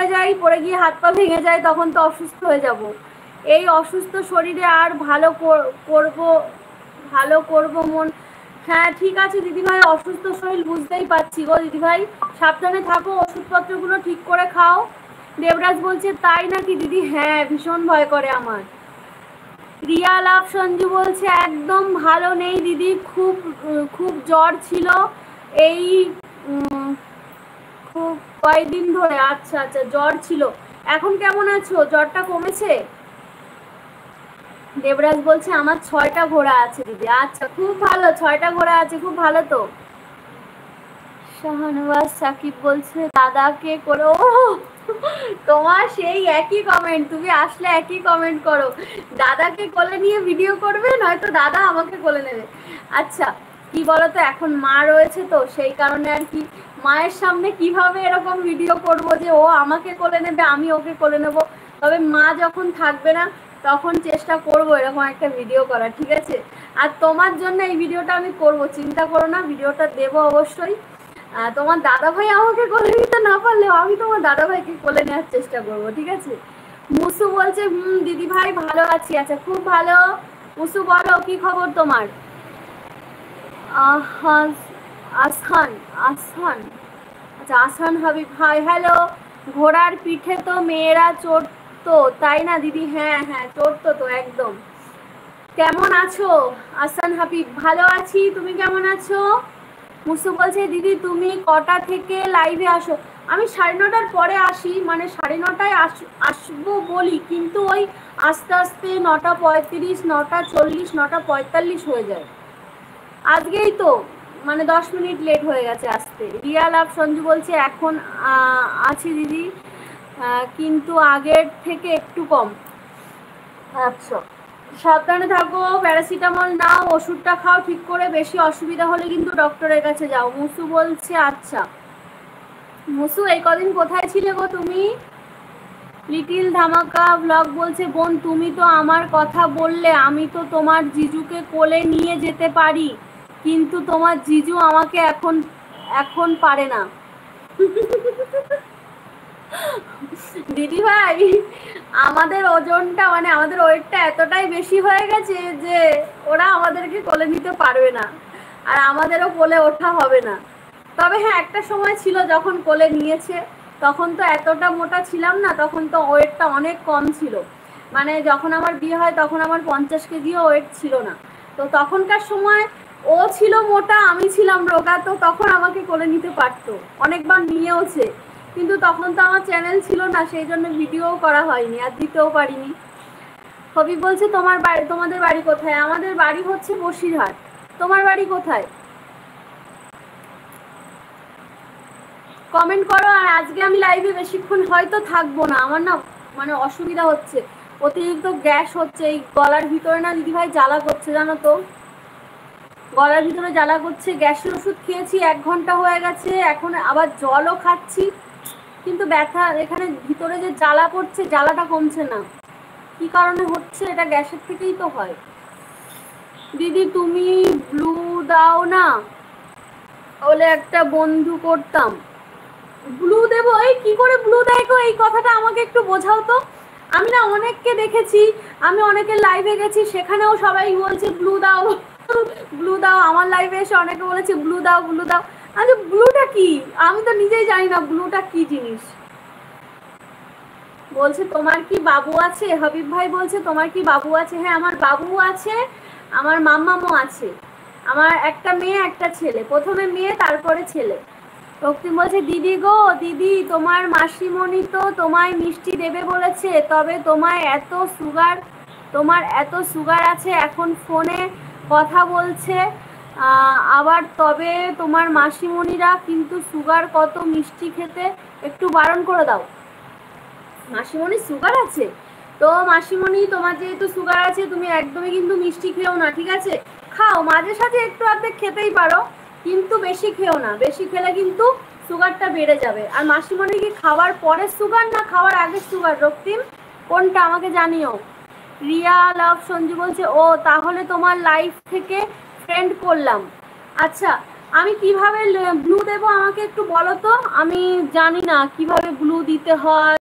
পড়ে যাই, পড়ে গিয়ে হাত পা ভেঙে যায়, তখন তো অসুস্থ হয়ে যাব। এই অসুস্থ শরীরে আর ভালো করব মন। হ্যাঁ ঠিক আছে দিদিভাই, অসুস্থ শরীর বুঝতেই পারছি গো দিদিভাই, সাবধানে থাকো, ওষুধপত্রগুলো ঠিক করে খাও। দেবরাজ বলছে তাই নাকি দিদি? হ্যাঁ ভীষণ ভয় করে আমার। রিয়া লাভ সঞ্জু বলছে একদম ভালো নেই দিদি, খুব খুব জ্বর ছিল এই খুব কয়েকদিন ধরে। আচ্ছা আচ্ছা, জ্বর ছিল, এখন কেমন আছো? জ্বরটা কমেছে? দেবরাজ বলছে আমার 6টা ঘোড়া আছে দিদি। আচ্ছা খুব ভালো, 6টা ঘোড়া আছে, খুব ভালো তো। শাহনওয়াজ সাকিব বলছে দাদাকে করো। তোমার সেই একই কমেন্ট, তুমি আসলে একই কমেন্ট করো, দাদাকে কোলে নিয়ে ভিডিও করবে, নয়তো দাদা আমাকে কোলে নেবে। আচ্ছা কি বলতো, এখন মা রয়েছে তো সেই কারণে আর কি, মায়ের সামনে কিভাবে এরকম ভিডিও করব যে ও আমাকে কোলে নেবে আমি ওকে কোলে নেব। তবে মা যখন থাকবে না তখন চেষ্টা করব এরকম একটা ভিডিও করার, ঠিক আছে? আর তোমার জন্য এই ভিডিওটা আমি করব, চিন্তা করো না, ভিডিওটা দেবো অবশ্যই। তোমার দাদাভাই আমাকে কোলে নিতে না পারলেও আমি তোমার দাদাভাইকে কোলে নেওয়ার চেষ্টা করব, ঠিক আছে? মুসু বলছে দিদি ভাই ভালো আছি। আচ্ছা খুব ভালো। মুসু বলো কি খবর তোমার? আসহান আসহান আচ্ছা আসহান হাবিব হাই হ্যালো। ঘোড়ার পিঠে তো মেয়েরা চড়তো তাই না দিদি? হ্যাঁ হ্যাঁ চড়তো তো একদম। কেমন আছো আসহান হাবিব? ভালো আছি, তুমি কেমন আছো? মুসু বলছে দিদি তুমি কটা থেকে লাইভে আসো? আমি 9:30টার পরে আসি, মানে 9:30টায় আসবো বলি, কিন্তু ওই আস্তে আস্তে 9:35, 9:40, 9:45 হয়ে যায়। আজকেই তো মানে 10 মিনিট লেট হয়ে গেছে আসতে। রিয়া লাভ সঞ্জু বলছে এখন আছি দিদি, কিন্তু আগের থেকে একটু কম। আচ্ছা সাবধানে থাকো, প্যারাসিটামল নাও, ওষুধটা খাও ঠিক করে, বেশি অসুবিধা হলে কিন্তু ডক্টরের কাছে যাও। মুসু বলছে আচ্ছা। মুসু এই কদিন কোথায় ছিলে গো তুমি? লিটিল ধামাকা ব্লগ বলছে বোন তুমি তো আমার কথা বললে, আমি তো তোমার জিজুকে কোলে নিয়ে যেতে পারি, কিন্তু তোমার জিজু আমাকে এখন পারে না। দিদি ভাই আমাদের ওজনটা মানে আমাদের ওয়েটটা এতটাই বেশি হয়ে গেছে যে ওরা আমাদেরকে কোলে নিতে পারবে না, আর আমাদেরও কোলে ওঠা হবে না। তবে হ্যাঁ একটা সময় ছিল যখন কোলে নিয়েছে, তখন তো এতটা মোটা ছিলাম না, তখন তো ওয়েটটা অনেক কম ছিল। মানে যখন আমার বিয়ে হয় তখন আমার 50 কেজিও ওয়েট ছিল না। তো তখনকার সময় ও ছিল মোটা, আমি ছিলাম রোগা, তো তখন আমাকে কোলে নিতে পারতো, অনেকবার নিয়েওছে। কিন্তু তখন তো আমার চ্যানেল ছিল না, সেই জন্য ভিডিওও করা হয়নি আর দিতেও পারিনি। হবি বলছে তোমাদের বাড়ি কোথায়? আমাদের বাড়ি হচ্ছে বসিরহাট। তোমার বাড়ি কোথায়? কমেন্ট করো। আর আজকে আমি লাইভে বেশিক্ষণ হয়তো থাকবো না, আমার না মানে অসুবিধা হচ্ছে, অতিরিক্ত গ্যাস হচ্ছে এই গলার ভিতরে না দিদিভাই, জ্বালা করছে জানো তো, গলার ভিতরে জ্বালা করছে। গ্যাসের ওষুধ খেয়েছি 1 ঘন্টা হয়ে গেছে, এখন আবার জলও খাচ্ছি, কিন্তু ব্যথা এখানে ভিতরে যে জ্বালা করছে, জ্বালাটা কমছে না। কি কারণে হচ্ছে? এটা গ্যাসের থেকেই তো হয়। দিদি তুমি ব্লু দাও না, বলে একটা বন্ধু করতাম। ব্লু দেবো? এই কি করে ব্লু দেয় গো, এই কথাটা আমাকে একটু বোঝাও তো। আমি না অনেককে দেখেছি, আমি অনেকের লাইভে গেছি, সেখানেও সবাই বলছে ব্লু দাও ব্লু দাও। আমার লাইভে এসে অনেকে বলেছে ব্লু দাও ব্লু দাও। আচ্ছা ব্লুটা কি? আমি তো নিজেই জানি না ব্লুটা কি জিনিস। বলছে তোমার কি বাবু আছে? হাবিব ভাই বলছে তোমার কি বাবু আছে? হ্যাঁ আমার বাবু আছে, আমার মাম্মামও আছে। আমার একটা মেয়ে একটা ছেলে, প্রথমে মেয়ে তারপরে ছেলে। রক্তিম বলছে দিদি গো দিদি, তোমার মাসিমণি তো তোমায় মিষ্টি দেবে বলেছে, তবে তোমার এত সুগার আছে, এখন ফোনে কথা বলছে আবার, তবে তোমার মাসিমণিরা কিন্তু সুগার, কত মিষ্টি খেতে একটু বারণ করে দাও। মাসিমণির সুগার আছে? তো মাসিমণি তোমার যেহেতু সুগার আছে, তুমি একদমই কিন্তু মিষ্টি খেও না, ঠিক আছে? খাও মাঝে সাঝে একটু অর্ধেক খেতেই পারো, কিন্তু বেশি খেও না, বেশি খেলে কিন্তু সুগারটা বেড়ে যাবে। আর মাসিমণি কি খাওয়ার পরে সুগার না খাওয়ার আগে সুগার? রক্তিম কোনটা আমাকে জানিও। রিয়া লাভ সঞ্জু বলছে ও তাহলে তোমার লাইফ থেকে ফ্রেন্ড করলাম। আচ্ছা আমি কিভাবে ব্লু দেবো আমাকে একটু বলো তো, আমি জানি না কিভাবে ব্লু দিতে হয়।